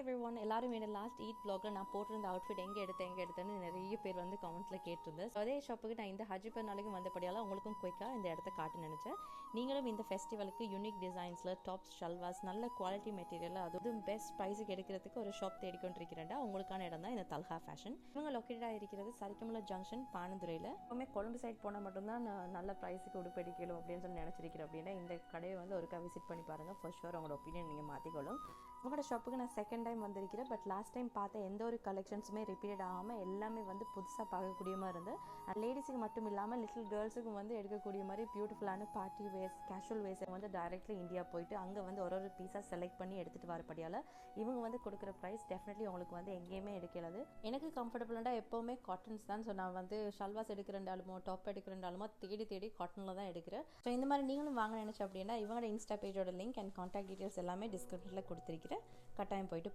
everyone, எல்லாரும் என்னோட last eat vlogல நான் போட்டிருந்த அவுட்ஃபிட் எங்கே எடுத்தேன்னு நிறைய பேர் வந்து கமெண்ட்ஸில் கேட்டிருந்தேன். ஸோ அதே ஷாப்புக்கு நான் இந்த ஹஜ் பெருநாளுக்கு வந்தபடியால் உங்களுக்கும் குயிக்காக இந்த இடத்த காட்ட நினச்சேன். நீங்களும் இந்த ஃபெஸ்டிவலுக்கு யூனிக் டிசைன்ஸில் டாப்ஸ், ஷல்வாஸ், நல்ல குவாலிட்டி மெட்டீரியல், அதுவும் பெஸ்ட் ப்ரைஸுக்கு எடுக்கிறதுக்கு ஒரு ஷாப் தேடிக்கொண்டிருக்கிறேன்டா உங்களுக்கான இடம் தான் இந்த தல்ஹா ஃபேஷன். இவங்க லொக்கேட்டடாக இருக்கிறது சரிக்கமல ஜங்ஷன், பானதுரையில். எப்பவுமே கொழும்பு சைட் போனால் மட்டும்தான் நல்ல ப்ரைஸுக்கு உடுப்பு எடுக்கணும் அப்படின்னு சொல்லி நினச்சிருக்கிறேன். அப்படின்னா இந்த கடையை வந்து ஒருக்கா விசிட் பண்ணி பாருங்கள். ஃபர்ஸ்ட் ஷோர் உங்களோட ஒப்பீனியன் நீங்கள் மாற்றிக்கொள்ளும். உங்களோட ஷாப்புக்கு நான் செகண்ட் டைம் வந்திருக்கிறேன். பட் லாஸ்ட் டைம் பார்த்த எந்த ஒரு கலெக்ஷன்ஸுமே ரிப்பீட் ஆகாமல் எல்லாமே வந்து புதுசாக பார்க்கக்கூடிய மாதிரி இருந்து, அண்ட் லேடிஸுக்கு மட்டும் இல்லாமல் லிட்டில் கேர்ள்ஸுக்கும் வந்து எடுக்கக்கூடிய மாதிரி பியூட்டிஃபுல்லான பார்ட்டி வேர்ஸ், கேஷுவல் வேர்ஸை வந்து டைரெக்ட்லி இந்தியா போயிட்டு அங்கே வந்து ஒரு பீஸாக செலக்ட் பண்ணி எடுத்துகிட்டு வரப்படியால் இவங்க வந்து கொடுக்குற ப்ரைஸ் டெஃபினெட்லி உங்களுக்கு வந்து எங்கேயுமே எடுக்கலாது. எனக்கு கம்ஃபர்டபுளாக எப்போவுமே காட்டன்ஸ் தான். ஸோ நான் வந்து ஷல்வாஸ் எடுக்கிறண்டாலுமோ டாப் எடுக்கிறண்டாலுமோ தேடி காட்டனில் தான் எடுக்கிறேன். ஸோ இந்த மாதிரி நீங்களும் வாங்க நினச்சி அப்படின்னா இவங்களோட இன்ஸ்டா பேஜோட லிங்க் அண்ட் கான்டாக்ட் டீட்டெயில்ஸ் எல்லாமே டிஸ்கிரிப்ஷனில் கொடுத்துருக்கிறேன். கட்டாயம் போயிட்டு